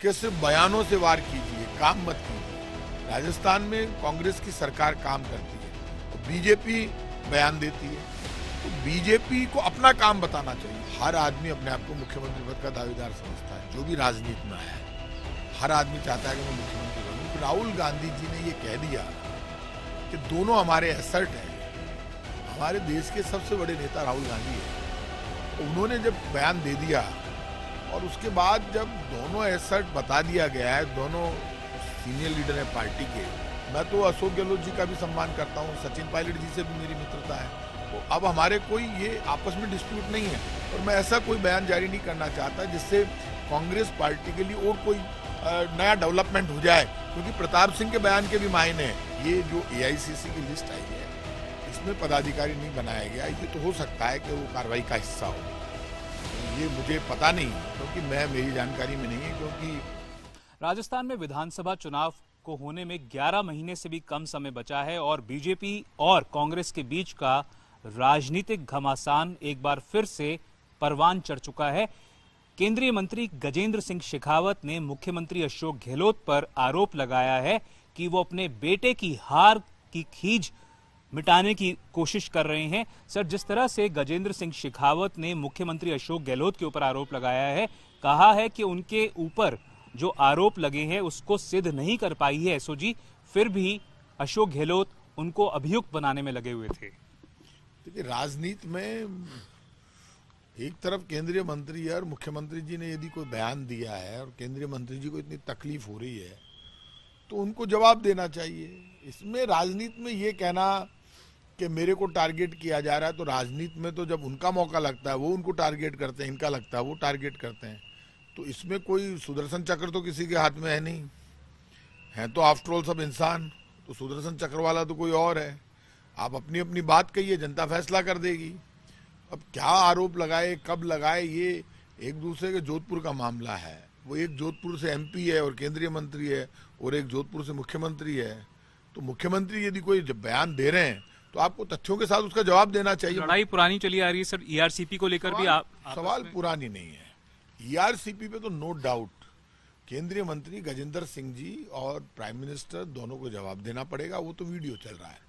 कि सिर्फ बयानों से वार कीजिए, काम मत कीजिए। राजस्थान में कांग्रेस की सरकार काम करती है तो बीजेपी बयान देती है, तो बीजेपी को अपना काम बताना चाहिए। हर आदमी अपने आप को मुख्यमंत्री पद का दावेदार समझता है, जो भी राजनीति में आया है। हर आदमी चाहता है कि मैं मुख्यमंत्री बनूं। राहुल गांधी जी ने ये कह दिया कि दोनों हमारे एसेट हैं। हमारे देश के सबसे बड़े नेता राहुल गांधी है, तो उन्होंने जब बयान दे दिया और उसके बाद जब दोनों एसेट बता दिया गया है, दोनों सीनियर लीडर है पार्टी के। मैं तो अशोक गहलोत जी का भी सम्मान करता हूँ, सचिन पायलट जी से भी मेरी मित्रता है। तो अब हमारे कोई ये आपस में डिस्प्यूट नहीं है और मैं ऐसा कोई बयान जारी नहीं करना चाहता जिससे कांग्रेस पार्टी के लिए और कोई नया डेवलपमेंट हो जाए, क्योंकि प्रताप सिंह के बयान के भी मायने हैं। ये जो एआईसीसी की लिस्ट आई है, इसमें पदाधिकारी नहीं बनाया गया। ये तो हो सकता है कि वो कार्रवाई का हिस्सा हो, ये मुझे पता नहीं, क्योंकि मेरी जानकारी में नहीं है। क्योंकि राजस्थान में विधानसभा चुनाव को होने में 11 महीने से भी कम समय बचा है और बीजेपी और कांग्रेस के बीच का राजनीतिक घमासान एक बार फिर से परवान चढ़ चुका है। केंद्रीय मंत्री गजेंद्र सिंह शेखावत ने मुख्यमंत्री अशोक गहलोत पर आरोप लगाया है कि वो अपने बेटे की हार की खींच मिटाने की कोशिश कर रहे हैं। सर, जिस तरह से गजेंद्र सिंह शेखावत ने मुख्यमंत्री अशोक गहलोत के ऊपर आरोप लगाया है, कहा है कि उनके ऊपर जो आरोप लगे हैं उसको सिद्ध नहीं कर पाई है एसओजी, फिर भी अशोक गहलोत उनको अभियुक्त बनाने में लगे हुए थे। देखिए, राजनीति में एक तरफ केंद्रीय मंत्री है और मुख्यमंत्री जी ने यदि कोई बयान दिया है और केंद्रीय मंत्री जी को इतनी तकलीफ हो रही है तो उनको जवाब देना चाहिए। इसमें राजनीति में ये कहना कि मेरे को टारगेट किया जा रहा है, तो राजनीति में तो जब उनका मौका लगता है वो उनको टारगेट करते हैं, इनका लगता है वो टारगेट करते हैं। तो इसमें कोई सुदर्शन चक्र तो किसी के हाथ में है नहीं, है तो आफ्टर ऑल सब इंसान। तो सुदर्शन चक्र वाला तो कोई और है। आप अपनी अपनी बात कहिए, जनता फैसला कर देगी। अब क्या आरोप लगाए, कब लगाए, ये एक दूसरे के जोधपुर का मामला है। वो एक जोधपुर से एमपी है और केंद्रीय मंत्री है और एक जोधपुर से मुख्यमंत्री है। तो मुख्यमंत्री यदि कोई बयान दे रहे हैं तो आपको तथ्यों के साथ उसका जवाब देना चाहिए। लड़ाई पुरानी चली आ रही है सर, ईआरसीपी को लेकर भी सवाल पुरानी नहीं है। ईआरसीपी पे तो नो डाउट केंद्रीय मंत्री गजेंद्र सिंह जी और प्राइम मिनिस्टर दोनों को जवाब देना पड़ेगा। वो तो वीडियो चल रहा है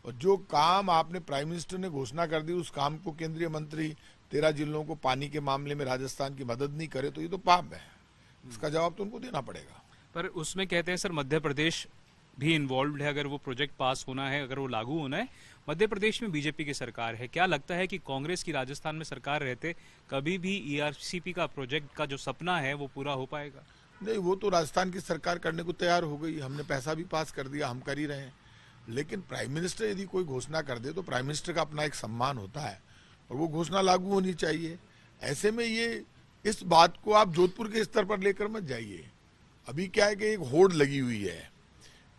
और जो काम आपने प्राइम मिनिस्टर ने घोषणा कर दी उस काम को केंद्रीय मंत्री 13 जिलों को पानी के मामले में राजस्थान की मदद नहीं करे तो ये तो पाप है। इसका जवाब तो उनको देना पड़ेगा। पर उसमें कहते हैं सर मध्य प्रदेश भी इन्वॉल्व है। अगर वो प्रोजेक्ट पास होना है, अगर वो लागू होना है, मध्य प्रदेश में बीजेपी की सरकार है। क्या लगता है कि कांग्रेस की राजस्थान में सरकार रहते कभी भी ईआरसीपी का प्रोजेक्ट का जो सपना है वो पूरा हो पाएगा? नहीं, वो तो राजस्थान की सरकार करने को तैयार हो गई। हमने पैसा भी पास कर दिया, हम कर ही रहे हैं। लेकिन प्राइम मिनिस्टर यदि कोई घोषणा कर दे तो प्राइम मिनिस्टर का अपना एक सम्मान होता है और वो घोषणा लागू होनी चाहिए। ऐसे में ये इस बात को आप जोधपुर के स्तर पर लेकर मत जाइए। अभी क्या है कि एक होड़ लगी हुई है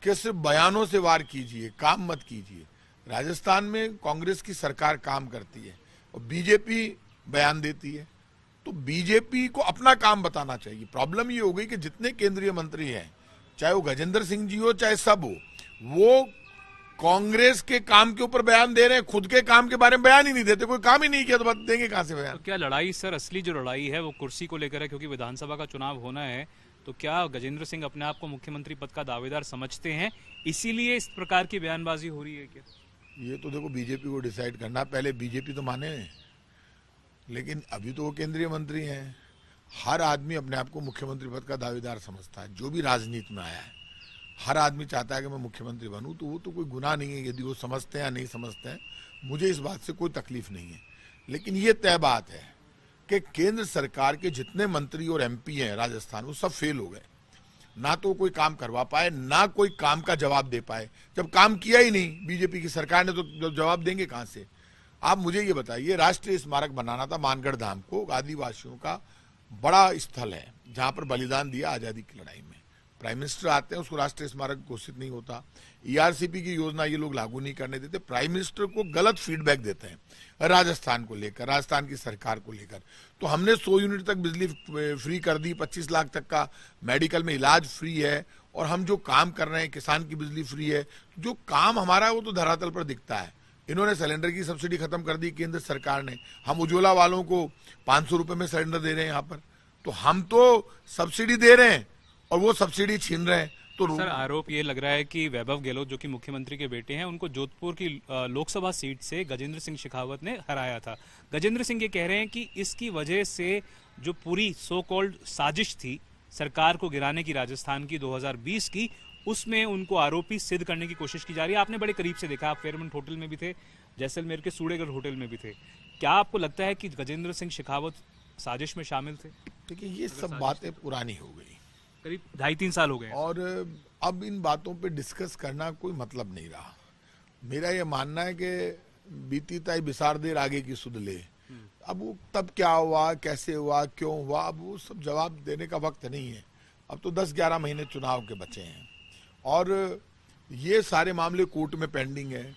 कि सिर्फ बयानों से वार कीजिए, काम मत कीजिए। राजस्थान में कांग्रेस की सरकार काम करती है और बीजेपी बयान देती है, तो बीजेपी को अपना काम बताना चाहिए। प्रॉब्लम ये हो गई कि जितने केंद्रीय मंत्री हैं, चाहे वो गजेंद्र सिंह जी हो चाहे सब हो, वो कांग्रेस के काम के ऊपर बयान दे रहे हैं, खुद के काम के बारे में बयान ही नहीं देते। कोई काम ही नहीं किया तो बात देंगे कहां से बयान? तो क्या लड़ाई सर, असली जो लड़ाई है वो कुर्सी को लेकर है, क्योंकि विधानसभा का चुनाव होना है, तो क्या गजेंद्र सिंह अपने आप को मुख्यमंत्री पद का दावेदार समझते हैं, इसीलिए इस प्रकार की बयानबाजी हो रही है क्या? ये तो देखो बीजेपी को डिसाइड करना। पहले बीजेपी तो माने, लेकिन अभी तो वो केंद्रीय मंत्री हैं। हर आदमी अपने आप को मुख्यमंत्री पद का दावेदार समझता है, जो भी राजनीति में आया है। हर आदमी चाहता है कि मैं मुख्यमंत्री बनूं, तो वो तो कोई गुनाह नहीं है यदि वो समझते हैं या नहीं समझते हैं। मुझे इस बात से कोई तकलीफ नहीं है। लेकिन ये तय बात है कि केंद्र सरकार के जितने मंत्री और एमपी हैं राजस्थान, वो सब फेल हो गए। ना तो कोई काम करवा पाए, ना कोई काम का जवाब दे पाए। जब काम किया ही नहीं बीजेपी की सरकार ने, तो जवाब देंगे कहां से? आप मुझे ये बताइए, राष्ट्रीय स्मारक बनाना था मानगढ़ धाम को, आदिवासियों का बड़ा स्थल है जहां पर बलिदान दिया आजादी की लड़ाई में। प्राइम मिनिस्टर आते हैं, उसको राष्ट्रीय स्मारक घोषित नहीं होता। ईआरसीपी की योजना ये लोग लागू नहीं करने देते। प्राइम मिनिस्टर को गलत फीडबैक देते हैं राजस्थान को लेकर, राजस्थान की सरकार को लेकर। तो हमने 100 यूनिट तक बिजली फ्री कर दी, 25 लाख तक का मेडिकल में इलाज फ्री है, और हम जो काम कर रहे हैं, किसान की बिजली फ्री है। जो काम हमारा है वो तो धरातल पर दिखता है। इन्होंने सिलेंडर की सब्सिडी खत्म कर दी केंद्र सरकार ने। हम उज्ज्वला वालों को 500 रुपए में सिलेंडर दे रहे हैं यहाँ पर। तो हम तो सब्सिडी दे रहे हैं और वो सब्सिडी छीन रहे हैं। तो सर, आरोप ये लग रहा है कि वैभव गहलोत जो कि मुख्यमंत्री के बेटे हैं, उनको जोधपुर की लोकसभा सीट से गजेंद्र सिंह शेखावत ने हराया था। गजेंद्र सिंह ये कह रहे हैं कि इसकी वजह से जो पूरी सो कॉल्ड साजिश थी सरकार को गिराने की राजस्थान की 2020 की, उसमें उनको आरोपी सिद्ध करने की कोशिश की जा रही है। आपने बड़े करीब से देखा, आप फेयरमंट होटल में भी थे, जैसलमेर के सूड़ेगढ़ होटल में भी थे। क्या आपको लगता है कि गजेंद्र सिंह शेखावत साजिश में शामिल थे? देखिए, ये सब बातें पुरानी हो गई, करीब 2.5-3 साल हो गए और अब इन बातों पे डिस्कस करना कोई मतलब नहीं रहा। मेरा ये मानना है कि बीती ताई बिसार देर आगे की सुध ले। अब वो तब क्या हुआ, कैसे हुआ, क्यों हुआ, अब वो सब जवाब देने का वक्त नहीं है। अब तो 10-11 महीने चुनाव के बचे हैं और ये सारे मामले कोर्ट में पेंडिंग है,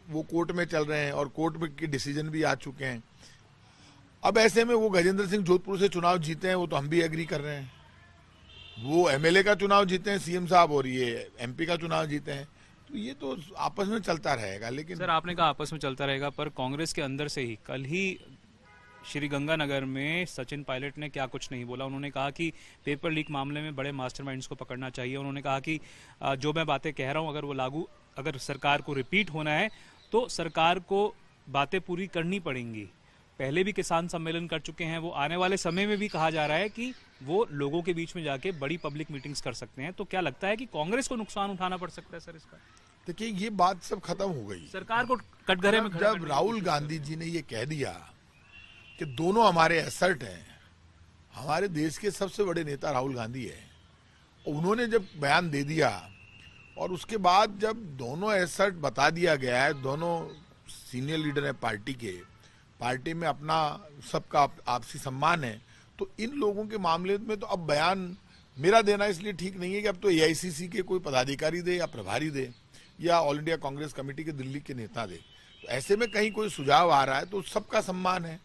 वो कोर्ट में चल रहे हैं और कोर्ट में के डिसीजन भी आ चुके हैं। अब ऐसे में वो गजेंद्र सिंह जोधपुर से चुनाव जीते हैं, वो तो हम भी एग्री कर रहे हैं। वो एमएलए का चुनाव जीते हैं सीएम साहब, और ये एमपी का चुनाव जीते हैं, तो ये तो आपस में चलता रहेगा। लेकिन सर, आपने कहा आपस में चलता रहेगा, पर कांग्रेस के अंदर से ही कल ही श्री गंगानगर में सचिन पायलट ने क्या कुछ नहीं बोला। उन्होंने कहा कि पेपर लीक मामले में बड़े मास्टरमाइंड्स को पकड़ना चाहिए। उन्होंने कहा कि जो मैं बातें कह रहा हूं, अगर वो लागू, अगर सरकार को रिपीट होना है तो सरकार को बातें पूरी करनी पड़ेंगी। पहले भी किसान सम्मेलन कर चुके हैं, वो आने वाले समय में भी कहा जा रहा है कि वो लोगों के बीच में जाके बड़ी पब्लिक मीटिंग्स कर सकते हैं। तो क्या लगता है कि कांग्रेस को नुकसान उठाना पड़ सकता है सर इसका? देखिए, ये बात सब खत्म हो गई सरकार को कटघरे में खड़ा जब राहुल गांधी जी ने ये कह दिया कि दोनों हमारे एसेट हैं। हमारे देश के सबसे बड़े नेता राहुल गांधी है, उन्होंने जब बयान दे दिया और उसके बाद जब दोनों एसेट बता दिया गया है, दोनों सीनियर लीडर है पार्टी के, पार्टी में अपना सबका आपसी सम्मान है, तो इन लोगों के मामले में तो अब बयान मेरा देना इसलिए ठीक नहीं है कि अब तो एआईसीसी के कोई पदाधिकारी दे या प्रभारी दे या ऑल इंडिया कांग्रेस कमेटी के दिल्ली के नेता दे। तो ऐसे में कहीं कोई सुझाव आ रहा है तो सबका सम्मान है।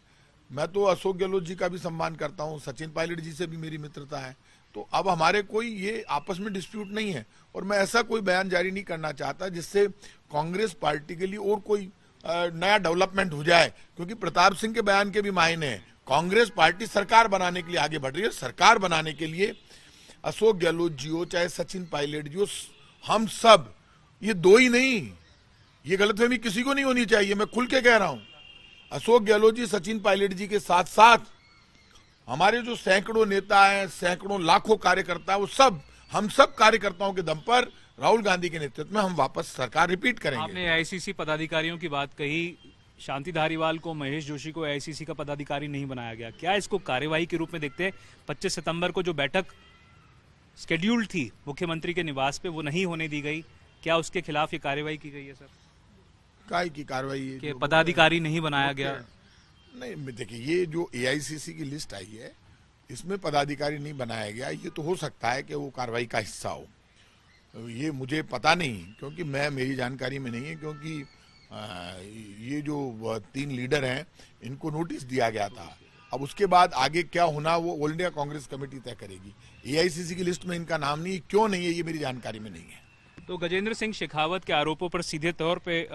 मैं तो अशोक गहलोत जी का भी सम्मान करता हूँ, सचिन पायलट जी से भी मेरी मित्रता है। तो अब हमारे कोई ये आपस में डिस्प्यूट नहीं है और मैं ऐसा कोई बयान जारी नहीं करना चाहता जिससे कांग्रेस पार्टी के लिए और कोई नया डेवलपमेंट हो जाए, क्योंकि प्रताप सिंह के बयान के भी मायने हैं। कांग्रेस पार्टी सरकार बनाने के लिए आगे बढ़ रही है। सरकार बनाने के लिए अशोक गहलोत जी हो चाहे सचिन पायलट जी हो, हम सब, ये दो ही नहीं, ये गलतफहमी किसी को नहीं होनी चाहिए, मैं खुल के कह रहा हूं। अशोक गहलोत जी, सचिन पायलट जी के साथ साथ हमारे जो सैकड़ों नेता हैं, सैकड़ों लाखों कार्यकर्ता हैं, वो सब, हम सब कार्यकर्ताओं के दम पर राहुल गांधी के नेतृत्व में हम वापस सरकार रिपीट करेंगे। आपने एआईसीसी पदाधिकारियों की बात कही, शांति धारीवाल को, महेश जोशी को एआईसीसी का पदाधिकारी नहीं बनाया गया। क्या इसको कार्यवाही के रूप में देखते हैं? 25 सितंबर को जो बैठक शेड्यूल्ड थी मुख्यमंत्री के निवास पे, वो नहीं होने दी गई, क्या उसके खिलाफ ये कार्यवाही की गई है सर? काय की कार्रवाई कि पदाधिकारी नहीं बनाया गया? नहीं, देखिए, ये जो एआईसीसी की लिस्ट आई है इसमें पदाधिकारी नहीं बनाया गया, ये तो हो सकता है कि वो कार्रवाई का हिस्सा हो, ये मुझे पता नहीं, क्योंकि मेरी जानकारी में नहीं है, क्योंकि ये जो 3 लीडर हैं इनको नोटिस दिया गया था। अब उसके बाद आगे क्या होना वो ऑल इंडिया कांग्रेस कमेटी तय करेगी। एआईसीसी की लिस्ट में इनका नाम नहीं है, क्यों नहीं है ये मेरी जानकारी में नहीं है। तो गजेंद्र सिंह शेखावत के आरोपों पर सीधे तौर पे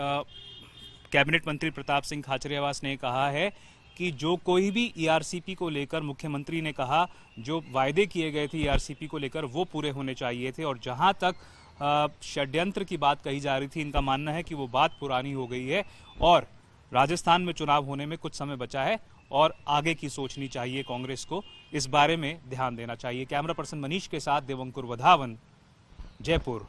कैबिनेट मंत्री प्रताप सिंह खाचरियावास ने कहा है कि जो कोई भी ईआरसीपी को लेकर, मुख्यमंत्री ने कहा जो वायदे किए गए थे ईआरसीपी को लेकर वो पूरे होने चाहिए थे, और जहां तक षड्यंत्र की बात कही जा रही थी, इनका मानना है कि वो बात पुरानी हो गई है और राजस्थान में चुनाव होने में कुछ समय बचा है और आगे की सोचनी चाहिए कांग्रेस को, इस बारे में ध्यान देना चाहिए। कैमरा पर्सन मनीष के साथ देवंकुर वधावन, जयपुर।